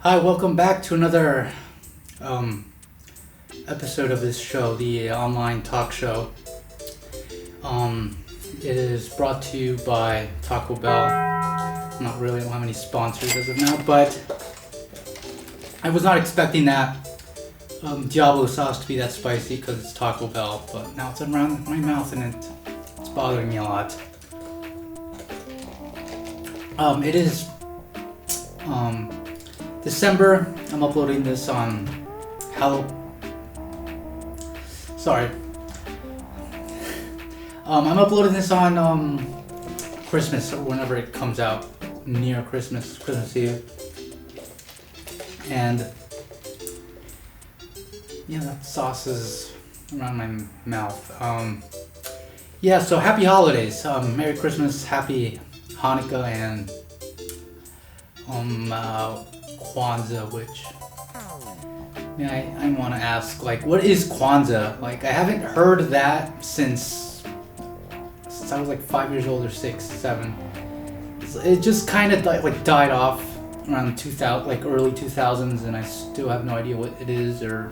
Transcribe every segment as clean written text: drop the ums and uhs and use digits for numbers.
Hi, welcome back to another episode of this show, the online talk show. It is brought to you by Taco Bell. Not really, I don't have any sponsors as of now, but I was not expecting that Diablo sauce to be that spicy because it's Taco Bell, but now it's around my mouth and it's bothering me a lot. It is December. I'm uploading this on I'm uploading this on Christmas or whenever it comes out, near Christmas Eve. And yeah, that sauce is around my mouth. So happy holidays. Merry Christmas, happy Hanukkah, and Kwanzaa, which I want to ask, like, what is Kwanzaa? Like, I haven't heard that since I was like 5 years old or 6, 7. It just kind of died off around 2000, like early 2000s, and I still have no idea what it is or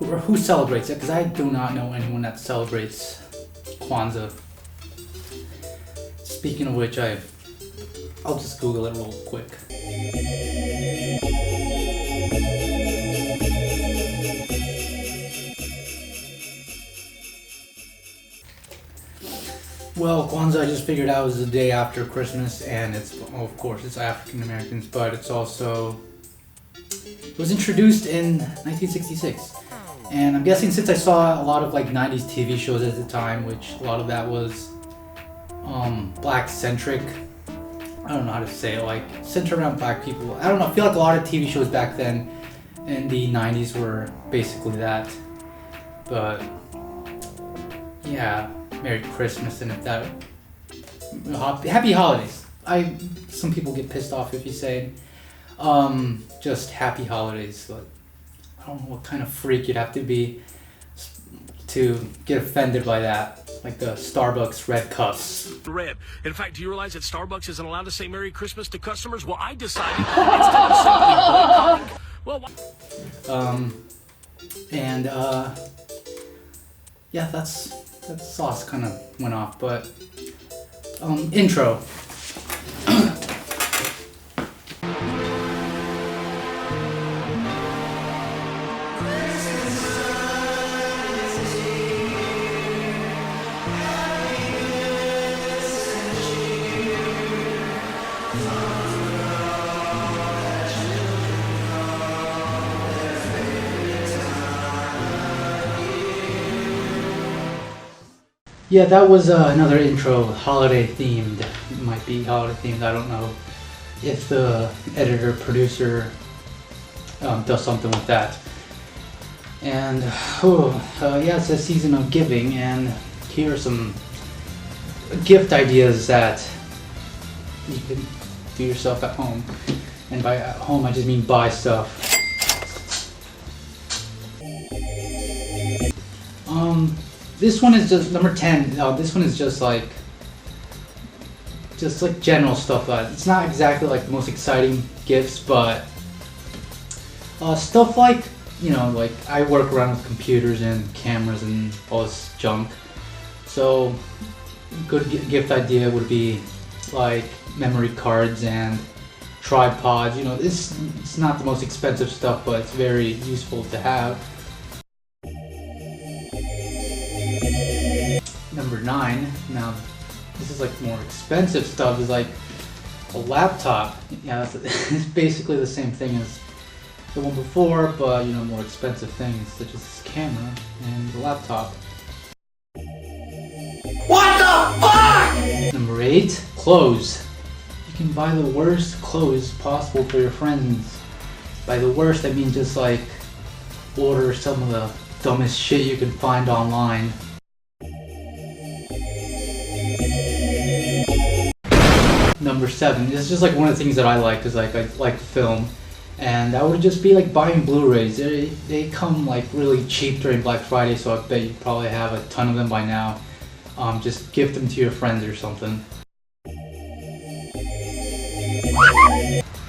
who celebrates it, because I do not know anyone that celebrates Kwanzaa. Speaking of which, I'll just Google it real quick. Well, Kwanzaa, I just figured out, was the day after Christmas, and of course it's African Americans, but it was introduced in 1966. And I'm guessing, since I saw a lot of 90s TV shows at the time, which a lot of that was black centric. I don't know how to say it, centered around black people. I don't know, I feel like a lot of TV shows back then in the 90s were basically that. But yeah, Merry Christmas, and Happy Holidays. Some people get pissed off if you say just Happy Holidays. But I don't know what kind of freak you'd have to be to get offended by that. Like the Starbucks red cups. Red. In fact, do you realize that Starbucks isn't allowed to say Merry Christmas to customers? Well, I decided instead of simply boycotting, that sauce kind of went off, but intro. Yeah, that was another intro, holiday themed. It might be holiday themed, I don't know if the editor, producer does something with that. And it's a season of giving, and here are some gift ideas that you can do yourself at home. And by at home, I just mean buy stuff. This one is just number 10. This one is just like general stuff. It's not exactly the most exciting gifts, but stuff I work around with computers and cameras and all this junk. So, good gift idea would be memory cards and tripods. It's not the most expensive stuff, but it's very useful to have. Number 9. Now, this is more expensive stuff. Is a laptop. Yeah, it's basically the same thing as the one before, but more expensive things such as this camera and the laptop. what the fuck? Number 8, clothes. You can buy the worst clothes possible for your friends. By the worst, I mean just order some of the dumbest shit you can find online. Number 7, this is just one of the things that I like, because I like film, and that would just be buying Blu-rays. They come really cheap during Black Friday, so I bet you probably have a ton of them by now. Just gift them to your friends or something.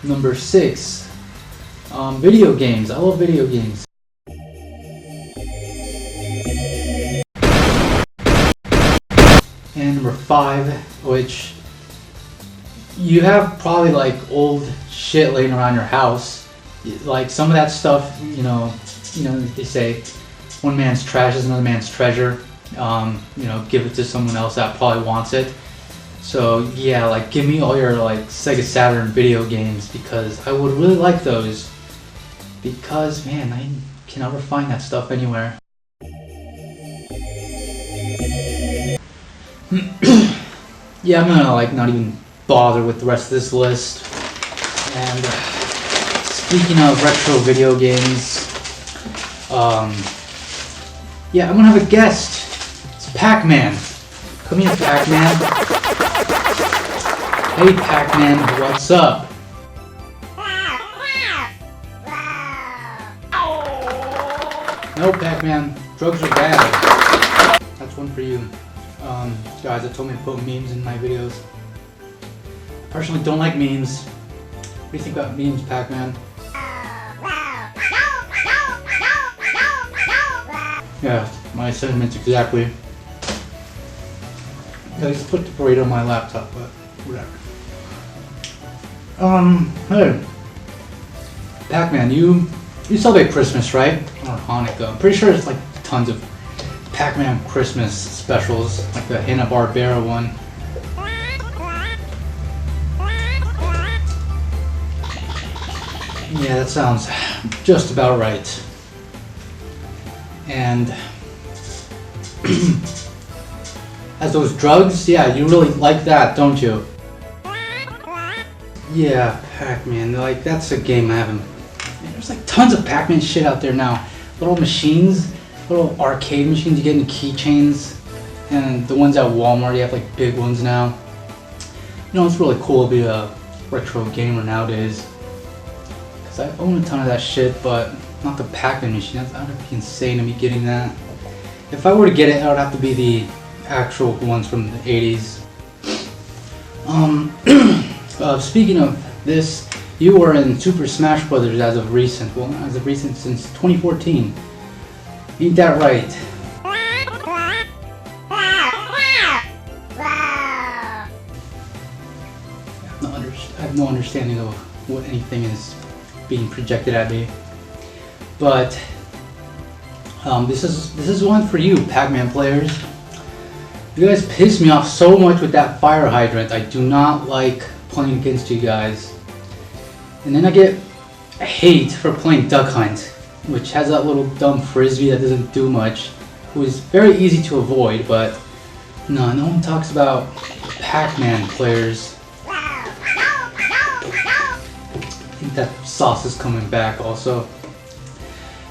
Number 6, video games. I love video games. And number 5, which you have probably like old shit laying around your house. Like some of that stuff, you know, they say one man's trash is another man's treasure. Give it to someone else that probably wants it. So yeah, like give me all your like Sega Saturn video games, because I would really like those. Because man, I can never find that stuff anywhere. Yeah, I'm gonna like not even bother with the rest of this list. And speaking of retro video games, yeah, I'm gonna have a guest. It's Pac-Man. Come here, Pac-Man. Hey, Pac-Man, what's up? No, Pac-Man, drugs are bad. That's one for you. Guys that told me to put memes in my videos. I personally don't like memes. What do you think about memes, Pac-Man? Yeah, my sentiments exactly. I just put the burrito on my laptop, but whatever. Hey. Pac-Man, you celebrate Christmas, right? Or Hanukkah. I'm pretty sure there's like tons of Pac-Man Christmas specials, like the Hanna-Barbera one. Yeah, that sounds just about right. And as those drugs, yeah, you really like that, don't you? Yeah, Pac-Man, like that's a game I haven't. There's like tons of Pac-Man shit out there now. Little machines, little arcade machines you get in keychains, and the ones at Walmart, you have like big ones now. You know, it's really cool to be a retro gamer nowadays. Cause I own a ton of that shit, but not the Pac-Man machine. That would be insane to be getting that. If I were to get it, it would have to be the actual ones from the 80s. Speaking of this, you were in Super Smash Brothers as of recent. Well, not as of recent, since 2014. Ain't that right? I have no understanding of what anything is being projected at me. But this is one for you, Pac-Man players. You guys piss me off so much with that fire hydrant. I do not like playing against you guys. And then I get hate for playing Duck Hunt, which has that little dumb frisbee that doesn't do much, who is very easy to avoid, but no one talks about Pac-Man players. I think that sauce is coming back also.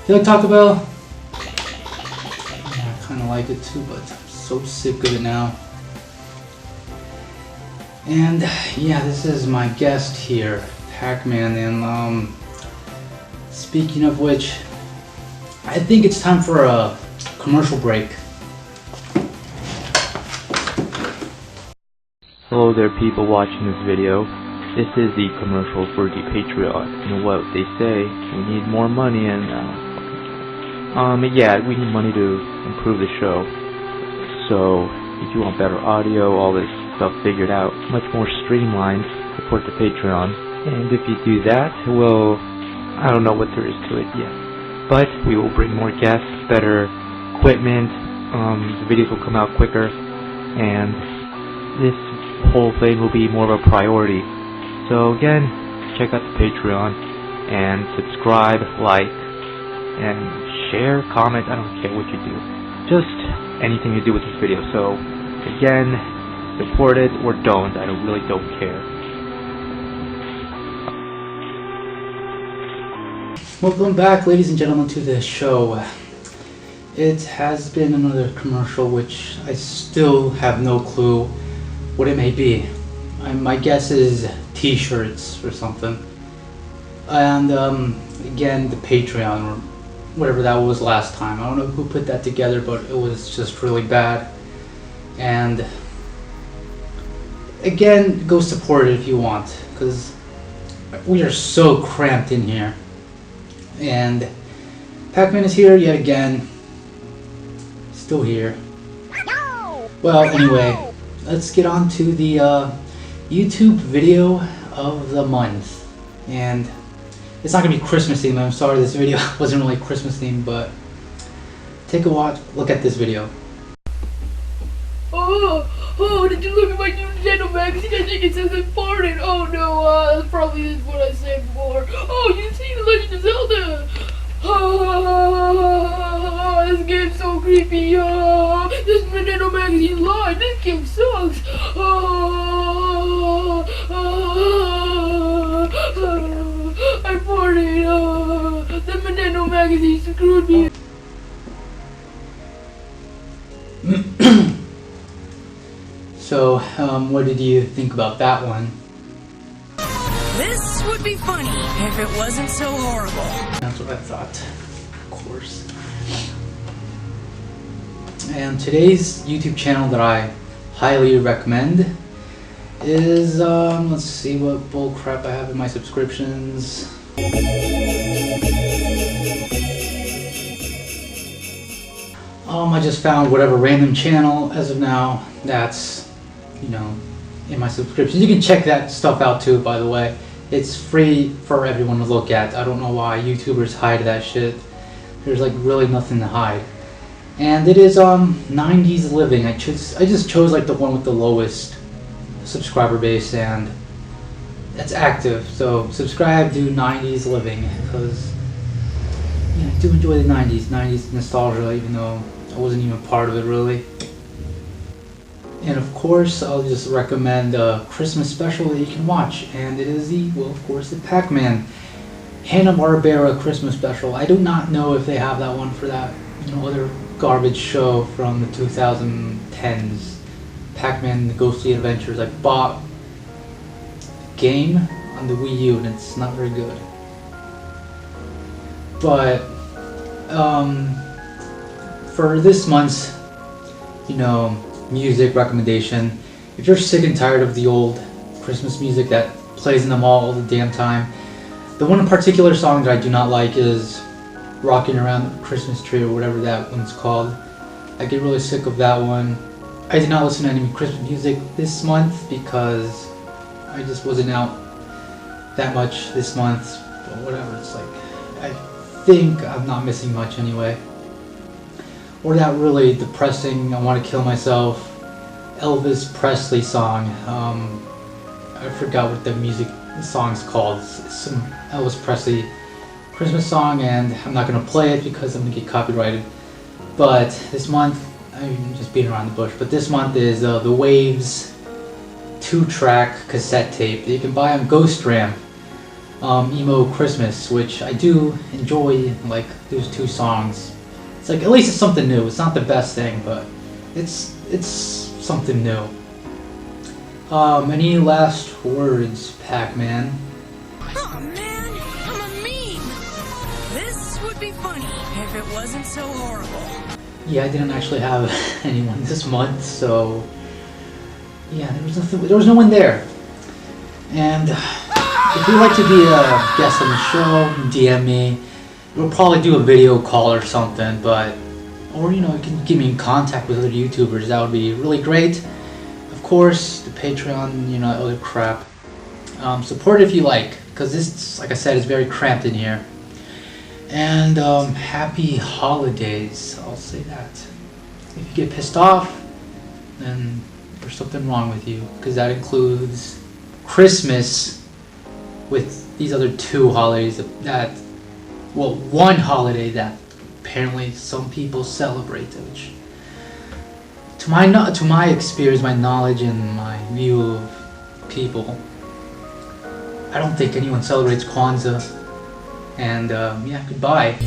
You like Taco Bell? Yeah, I kind of like it too, but I'm so sick of it now. And yeah, this is my guest here, Pac-Man, and speaking of which, I think it's time for a commercial break. Hello there, people watching this video. This is the commercial for the Patreon. You know what they say, we need more money, and yeah, we need money to improve the show. So if you want better audio, all this stuff figured out, much more streamlined, support the Patreon. And if you do that, well, I don't know what there is to it yet. But we will bring more guests, better equipment, the videos will come out quicker, and this whole thing will be more of a priority. So again, check out the Patreon, and subscribe, like, and share, comment, I don't care what you do. Just anything you do with this video. So again, support it or don't, I really don't care. Welcome back, ladies and gentlemen, to the show. It has been another commercial which I still have no clue what it may be. My guess is t-shirts or something. And again, the Patreon, or whatever that was last time. I don't know who put that together, but it was just really bad. And again, go support it if you want, because We are so cramped in here. And Pac-Man is here yet again. Still here. Well, anyway, let's get on to the YouTube video of the month. And it's not gonna be Christmas themed. I'm sorry, this video wasn't really Christmas themed, but take a look at this video. Oh, did you look at my new Nintendo magazine? I think it says important. Oh no, that's probably what I said before. Oh, you see The Legend of Zelda? Oh, this game's so creepy. Oh, this Nintendo magazine lied. This game sucks. I farted. The Nintendo magazine screwed me. So, what did you think about that one? This would be funny if it wasn't so horrible. That's what I thought, of course. And today's YouTube channel that I highly recommend is, let's see what bullcrap I have in my subscriptions. I just found whatever random channel as of now that's, you know, in my subscriptions. You can check that stuff out too, by the way. It's free for everyone to look at. I don't know why YouTubers hide that shit. There's like really nothing to hide. And it is 90s living. I just chose like the one with the lowest subscriber base, and it's active. So subscribe to 90s living, because yeah, I do enjoy the 90s nostalgia, even though I wasn't even part of it really. And of course, I'll just recommend a Christmas special that you can watch, and it is the Pac-Man Hanna-Barbera Christmas special. I do not know if they have that one for that, other garbage show from the 2010s, Pac-Man The Ghostly Adventures. I bought the game on the Wii U, and it's not very good. But for this month's, music recommendation, if you're sick and tired of the old Christmas music that plays in the mall all the damn time, the one particular song that I do not like is Rocking Around the Christmas Tree, or whatever that one's called. I get really sick of that one. I did not listen to any Christmas music this month because I just wasn't out that much this month, but whatever, it's like, I think I'm not missing much anyway. Or that really depressing, I want to kill myself, Elvis Presley song. I forgot what the song's called. It's some Elvis Presley Christmas song, and I'm not going to play it because I'm going to get copyrighted. But this month, I'm just beating around the bush, but this month is the Waves 2-track cassette tape that you can buy on Ghost Ram, Emo Christmas, which I do enjoy, like those two songs. It's like, at least it's something new. It's not the best thing, but it's something new. Any last words, Pac-Man? Oh man, I'm a meme. This would be funny if it wasn't so horrible. Yeah, I didn't actually have anyone this month, so yeah, there was no one there. And if you'd like to be a guest on the show, DM me. We'll probably do a video call or something, or you can get me in contact with other YouTubers. That would be really great. Of course, the Patreon, other crap. Support if you like, because this, like I said, is very cramped in here. And happy holidays, I'll say that. If you get pissed off, then there's something wrong with you, because that includes Christmas with these other two holidays one holiday that apparently some people celebrate, which to my experience, my knowledge, and my view of people, I don't think anyone celebrates Kwanzaa. And yeah, goodbye.